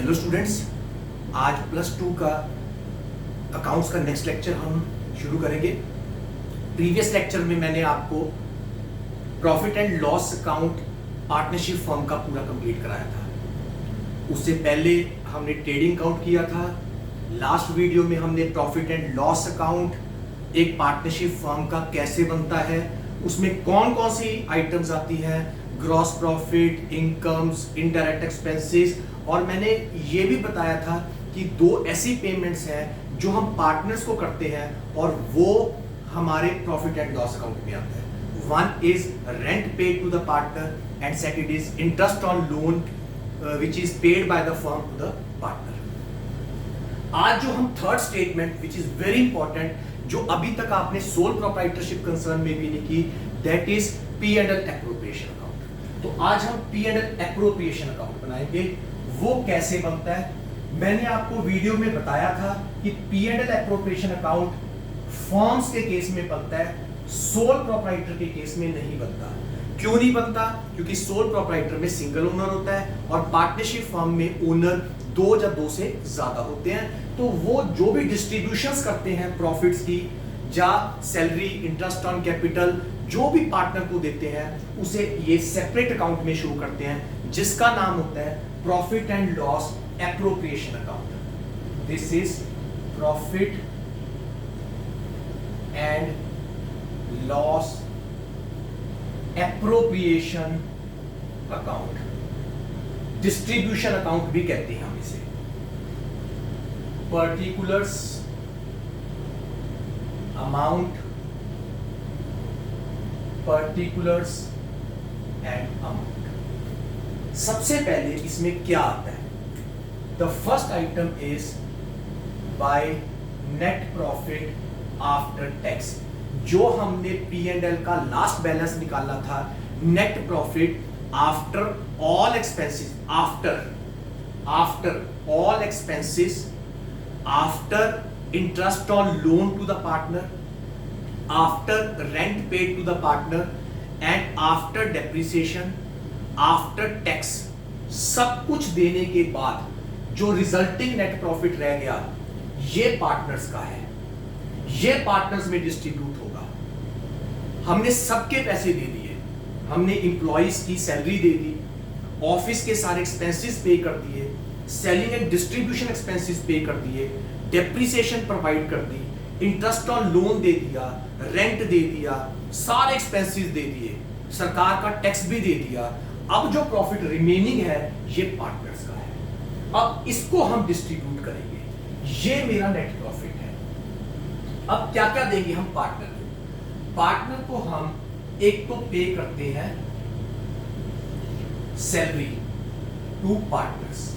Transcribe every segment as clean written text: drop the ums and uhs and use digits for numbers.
Hello students, आज +2 का accounts का नेक्स्ट लेक्चर हम शुरू करेंगे। प्रीवियस लेक्चर में मैंने आपको profit and loss account partnership firm का पूरा कंप्लीट कराया था। उससे पहले हमने ट्रेडिंग अकाउंट किया था। लास्ट वीडियो में हमने प्रॉफिट एंड लॉस अकाउंट एक पार्टनरशिप फर्म का कैसे बनता है, उसमें कौन कौन सी आइटम्स आती है, gross profit, incomes, indirect expenses, और मैंने ये भी बताया था कि दो ऐसी पेमेंट्स हैं जो हम पार्टनर्स को करते हैं और वो हमारे प्रॉफिट एंड लॉस अकाउंट में आता है। One is rent paid to the partner and second is interest on loan which is paid by the firm to the partner. आज जो हम third statement which is very important, जो अभी तक आपने सोल प्रोप्राइटरशिप कंसर्न में भी नहीं की, that is P and L appropriation account. तो आज हम P and L appropriation account बनाएंगे। वो कैसे बनता है, मैंने आपको वीडियो में बताया था कि P and L appropriation account firms के केस में बनता है, सोल प्रोप्राइटर के केस में नहीं बनता। क्यों नहीं बनता? क्योंकि सोल प्रोप्राइटर में सिंगल ओनर होता है और पार्टनरशिप फर्म में ओनर दो या दो से ज्यादा होते हैं। तो वो जो भी डिस्ट्रीब्यूशंस करते हैं प्रॉफिट्स की या सैलरी, इंटरेस्ट ऑन कैपिटल, जो भी पार्टनर को देते हैं उसे ये सेपरेट अकाउंट में शो करते हैं, जिसका नाम होता है profit and loss appropriation account. This is profit and loss appropriation account, distribution account भी कहते हैं हम इसे। Particulars, amount, particulars and amount. सबसे पहले इसमें क्या आता है? The first item is by net profit after tax. जो हमने पी एंड एल का लास्ट बैलेंस निकाला था, net profit after all expenses, after all expenses, after interest on loan to the partner, after rent paid to the partner and after depreciation, after tax, सब कुछ देने के बाद जो resulting net profit रह गया, ये पार्टनर्स का है, ये पार्टनर्स में डिस्ट्रीब्यूट होगा। हमने सबके पैसे दे दिए, हमने इंप्लॉइज की सैलरी दे दी, ऑफिस के सारे एक्सपेंसेस पे कर दिए, सेलिंग एंड डिस्ट्रीब्यूशन एक्सपेंसेस पे कर दिए, डेप्रिसिएशन प्रोवाइड कर दी, इंटरेस्ट ऑन लोन दे दिया, रेंट दे दिया, सारे एक्सपेंसेस दे दिए, सरकार का टैक्स भी दे दिया। अब जो प्रॉफिट रिमेनिंग है ये पार्टनर्स का है। अब इसको हम डिस्ट्रीब्यूट करेंगे, ये मेरा नेट प्रॉफिट है। अब क्या क्या देंगे हम पार्टनर को? पार्टनर को हम एक तो पे करते हैं सैलरी टू पार्टनर्स।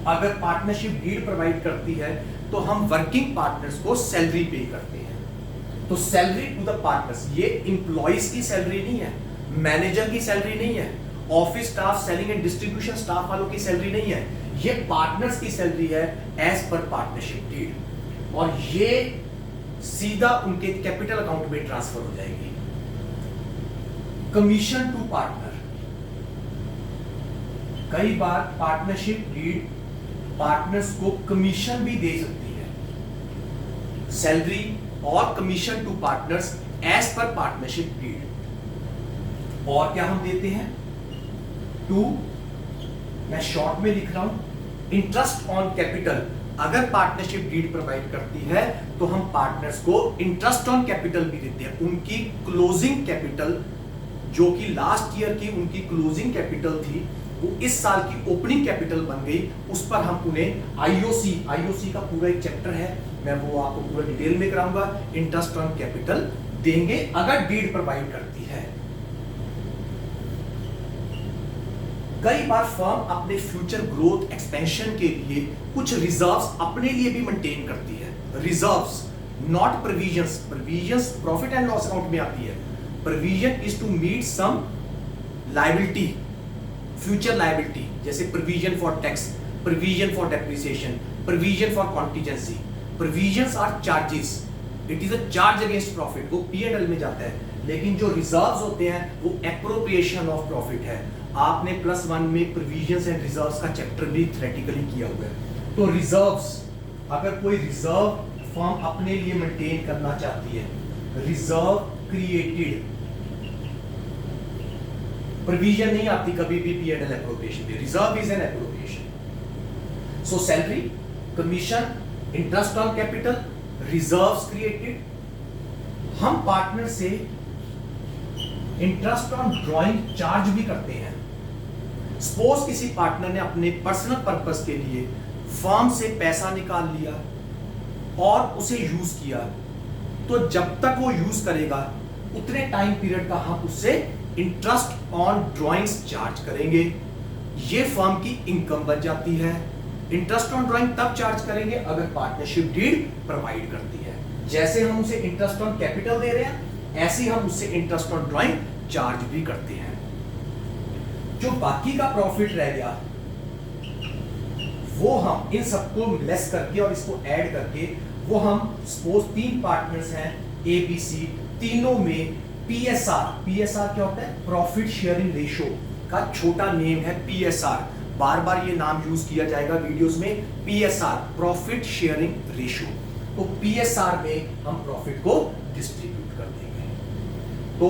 अगर पार्टनरशिप डीड प्रोवाइड करती है तो हम वर्किंग पार्टनर्स को सैलरी पे करते हैं। तो सैलरी टू द पार्टनर्स, ये इंप्लॉइज की सैलरी नहीं है, मैनेजर की सैलरी नहीं है, office staff, selling and distribution staff वालों की सैलरी नहीं है, ये पार्टनर्स की सैलरी है एज पर पार्टनरशिप डीड, और ये सीधा उनके कैपिटल अकाउंट में ट्रांसफर हो जाएगी। कमीशन टू पार्टनर, कई बार पार्टनरशिप डीड पार्टनर्स को कमीशन भी दे सकती है। सैलरी और commission to partners as per partnership deed. और क्या हम देते हैं? टू, मैं शॉर्ट में लिख रहा हूं, इंटरेस्ट ऑन कैपिटल। अगर पार्टनरशिप डीड प्रोवाइड करती है तो हम पार्टनर्स को इंटरेस्ट ऑन कैपिटल भी देते हैं। उनकी क्लोजिंग कैपिटल, जो कि लास्ट ईयर की उनकी क्लोजिंग कैपिटल थी, वो इस साल की ओपनिंग कैपिटल बन गई, उस पर हम उन्हें आईओसी का पूरा एक चैप्टर है, मैं वो आपको पूरा डिटेल में कराऊंगा, इंटरेस्ट ऑन कैपिटल देंगे अगर डीड प्रोवाइड करती है। कई बार फर्म अपने फ्यूचर ग्रोथ एक्सपेंशन के लिए कुछ रिजर्व्स अपने लिए भी मेंटेन करती है। Reserves, not provisions. Provisions profit and loss account में आती है। Provision is to meet some liability, future liability, जैसे provision for tax, provision for depreciation, provision for contingency. Provisions are charges, it is a charge against profit, वो P and L में जाता है। लेकिन जो रिजर्व्स होते हैं वो एप्रोप्रिएशन ऑफ प्रॉफिट है। आपने +1 में प्रोविजंस एंड रिजर्व्स का चैप्टर भी थ्योरेटिकली किया हुआ है। तो रिजर्व्स, अगर कोई रिजर्व फर्म अपने लिए मेंटेन करना चाहती है, रिजर्व क्रिएटेड, प्रोविजन नहीं आती कभी भी P&L एप्रोप्रिएशन में, reserve is an appropriation. So salary, commission, interest on capital, reserves created. हम पार्टनर से इंटरेस्ट ऑन ड्राइंग चार्ज भी करते हैं। सपोज किसी पार्टनर ने अपने पर्सनल पर्पस के लिए फर्म से पैसा निकाल लिया और उसे यूज किया, तो जब तक वो यूज करेगा उतने टाइम पीरियड का हम उससे इंटरेस्ट ऑन ड्राइंग्स चार्ज करेंगे। ये फर्म की इनकम बन जाती है। इंटरेस्ट ऑन ड्राइंग तब चार्ज करेंगे अगर पार्टनरशिप डीड प्रोवाइड करती है। जैसे हम उसे इंटरेस्ट ऑन कैपिटल दे रहे हैं, ऐसे ही हम उससे इंटरेस्ट ऑन ड्राइंग चार्ज भी करते हैं। जो बाकी का प्रॉफिट रह गया वो हम इन सबको लेस करके और इसको ऐड करके, वो हम सपोज 3 पार्टनर्स हैं ABC, तीनों में PSR क्या होता है? प्रॉफिट शेयरिंग रेशियो का छोटा नेम है PSR। बार बार ये नाम यूज किया जाएगा वीडियोस में, PSR प्रॉफिट शेयरिंग रेशियो। तो PSR में हम प्रॉफिट को डिस्ट्रीब्यूट कर देंगे। तो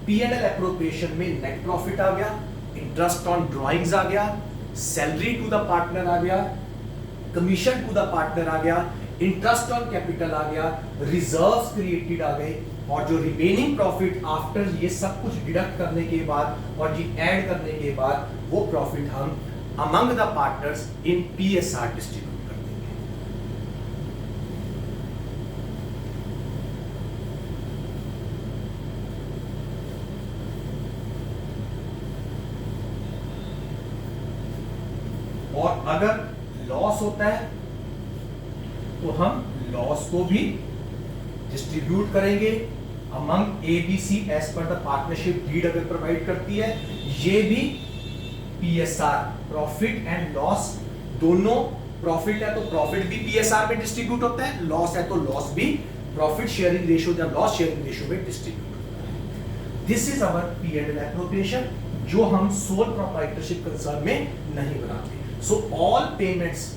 P&L एप्रोप्रिएशन में नेट प्रॉफिट आ गया, इंटरेस्ट ऑन ड्राइंग्स आ गया, सैलरी टू द पार्टनर आ गया, कमीशन टू द पार्टनर आ गया, इंटरेस्ट ऑन कैपिटल आ गया, रिजर्व्स क्रिएटेड आ गए, और जो रिमेनिंग प्रॉफिट आफ्टर ये सब कुछ डिडक्ट करने के बाद और ये ऐड करने के बाद वो प्रॉफिट हम among the partners in PSR distribute कर देंगे। और अगर लॉस होता है तो हम लॉस को भी डिस्ट्रीब्यूट करेंगे among ABC as per the partnership deed अगर प्रोवाइड करती है। ये भी PSR प्रॉफिट एंड लॉस, दोनों प्रॉफिट है तो प्रॉफिट भी PSR में डिस्ट्रीब्यूट होता है, लॉस है तो लॉस भी प्रॉफिट शेयरिंग रेशियो या लॉस शेयरिंग रेशियो में डिस्ट्रीब्यूट होता है। This is our P&L appropriation, जो हम सोल प्रोप्राइटरशिप कंसर्न में नहीं बनाते। So all payments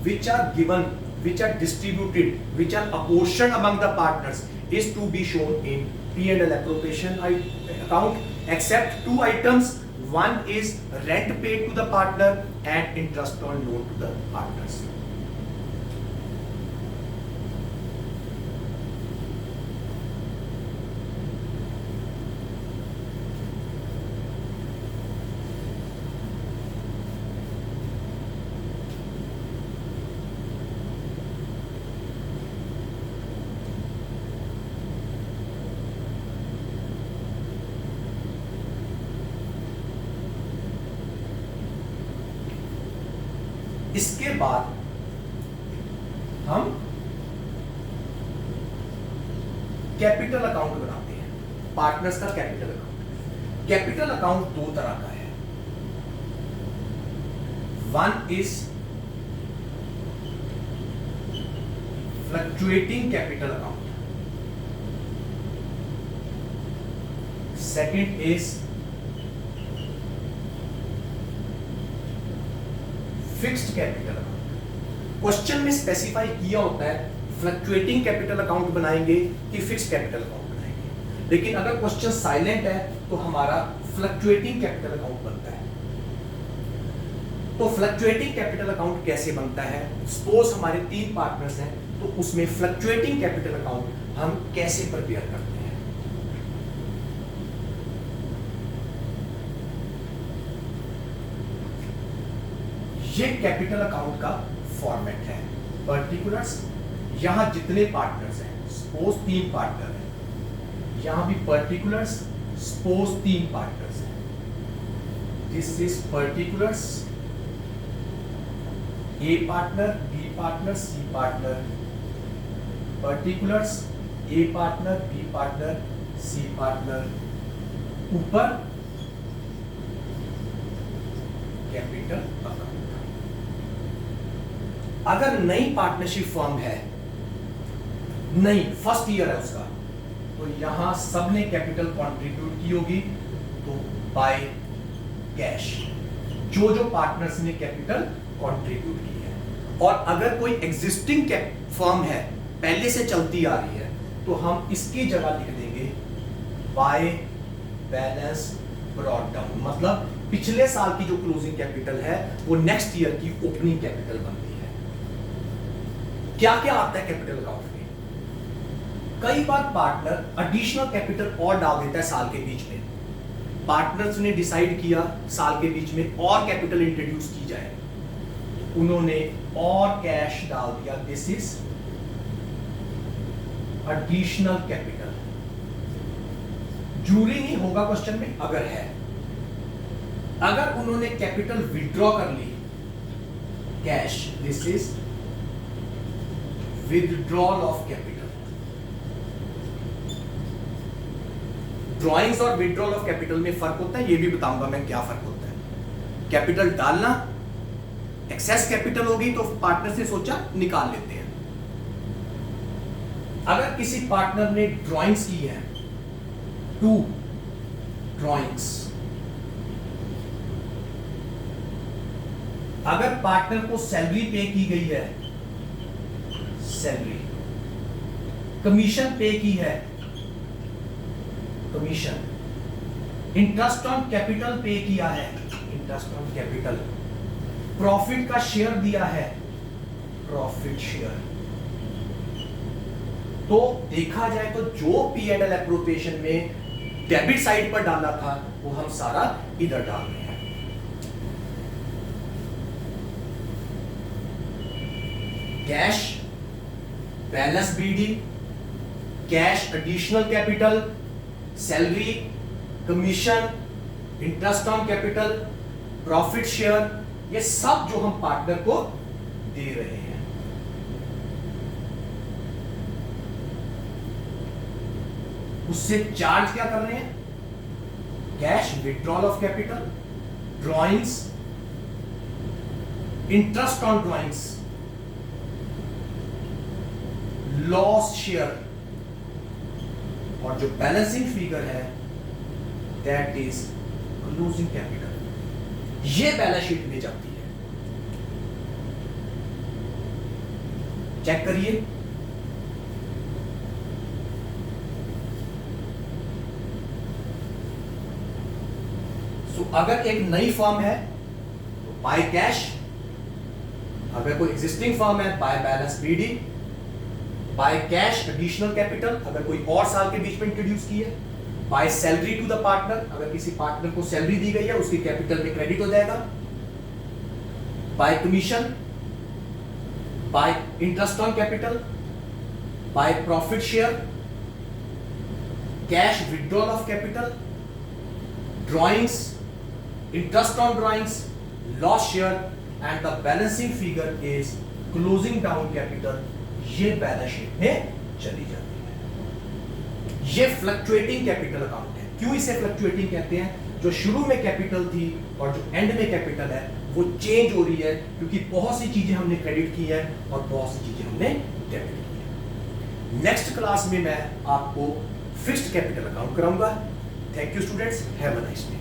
which are given, which are distributed, which are apportioned among the partners is to be shown in P&L appropriation account, except 2 items. One is rent paid to the partner and interest on loan to the partners. इसके बाद हम capital account बनाते हैं, partners का capital account. Capital account 2 तरह का है। One is fluctuating capital account, second is fixed capital account. Question में स्पेसिफाई किया होता है फ्लक्चुएटिंग कैपिटल अकाउंट बनाएंगे कि फिक्स्ड कैपिटल अकाउंट बनाएंगे, लेकिन अगर क्वेश्चन साइलेंट है तो हमारा फ्लक्चुएटिंग कैपिटल अकाउंट बनता है। तो फ्लक्चुएटिंग कैपिटल अकाउंट कैसे बनता है? सपोज हमारे 3 पार्टनर्स हैं, तो उसमें फ्लक्चुएटिंग कैपिटल अकाउंट हम कैसे प्रिपेयर करते हैं? ये कैपिटल अकाउंट का फॉर्मेट है। पर्टिकुलर्स, यहां जितने पार्टनर्स हैं, सपोज 3 पार्टनर हैं, यहां भी पर्टिकुलर्स, सपोज 3 पार्टनर्स हैं। This is particulars, A partner, B partner, C partner, particulars, A partner, B partner, C partner, ऊपर कैपिटल अकाउंट। अगर नई पार्टनरशिप फर्म है, नई फर्स्ट ईयर है उसका, तो यहां सबने कैपिटल कंट्रीब्यूट की होगी, तो बाय कैश, जो जो पार्टनर्स ने कैपिटल कंट्रीब्यूट की है। और अगर कोई एग्जिस्टिंग फर्म है, पहले से चलती आ रही है, तो हम इसकी जगह लिख देंगे बाय बैलेंस ब्रॉट डाउन, मतलब पिछले साल की जो क्लोजिंग कैपिटल है वो नेक्स्ट ईयर की ओपनिंग कैपिटल बनती है। क्या क्या आता है कैपिटल अकाउंट में? कई बार पार्टनर एडिशनल कैपिटल और डाल देता है साल के बीच में। पार्टनर्स ने डिसाइड किया साल के बीच में और कैपिटल इंट्रोड्यूस की जाए, उन्होंने और कैश डाल दिया, दिस इज एडिशनल कैपिटल। जरूरी नहीं होगा क्वेश्चन में, अगर है, अगर उन्होंने कैपिटल विड्रॉ कर ली, cash, this is withdrawal of capital. Drawings और विड्रॉल ऑफ कैपिटल में फर्क होता है, ये भी बताऊंगा मैं क्या फर्क होता है। कैपिटल डालना, एक्सेस कैपिटल हो गई तो पार्टनर से सोचा निकाल लेते हैं। अगर किसी पार्टनर ने ड्रॉइंग्स की है, 2 ड्रॉइंग्स, अगर पार्टनर को सैलरी पे की गई है, सैलरी, कमीशन पे की है, कमीशन, इंटरेस्ट ऑन कैपिटल पे किया है, इंटरेस्ट ऑन कैपिटल, प्रॉफिट का शेयर दिया है, प्रॉफिट शेयर, तो देखा जाए तो जो P&L एप्रोप्रिएशन में डेबिट साइड पर डाला था वो हम सारा इधर डाल रहे हैं। Cash, balance BD, cash additional capital, salary, commission, interest on capital, profit share, ये सब जो हम पार्टनर को दे रहे हैं। उससे चार्ज क्या कर रहे हैं? Cash, withdrawal of capital, drawings, interest on drawings, loss share, और जो बैलेंसिंग फिगर है दैट इज क्लोजिंग कैपिटल। ये बैलेंस शीट में जाती है, चेक करिए। अगर एक नई फर्म है तो बाय कैश, अगर कोई एग्जिस्टिंग फर्म है by balance BD, by cash additional capital, अगर कोई और साल के बीच में इंट्रोड्यूस की है, by salary to the partner, अगर किसी पार्टनर को सैलरी दी गई है उसकी कैपिटल में क्रेडिट हो जाएगा, bye commission, bye interest on capital, by profit share, cash withdrawal of capital, drawings, interest on drawings, loss share, and the balancing figure is closing down capital। ये balance sheet में चली जाती है। ये fluctuating capital account है। क्यों इसे fluctuating कहते हैं? जो शुरू में कैपिटल थी और जो एंड में कैपिटल है वो चेंज हो रही है, क्योंकि बहुत सी चीजें हमने क्रेडिट की है और बहुत सी चीजें हमने डेबिट की है। नेक्स्ट क्लास में मैं आपको फिक्स्ड कैपिटल अकाउंट कराऊंगा। Thank you students, have a nice day.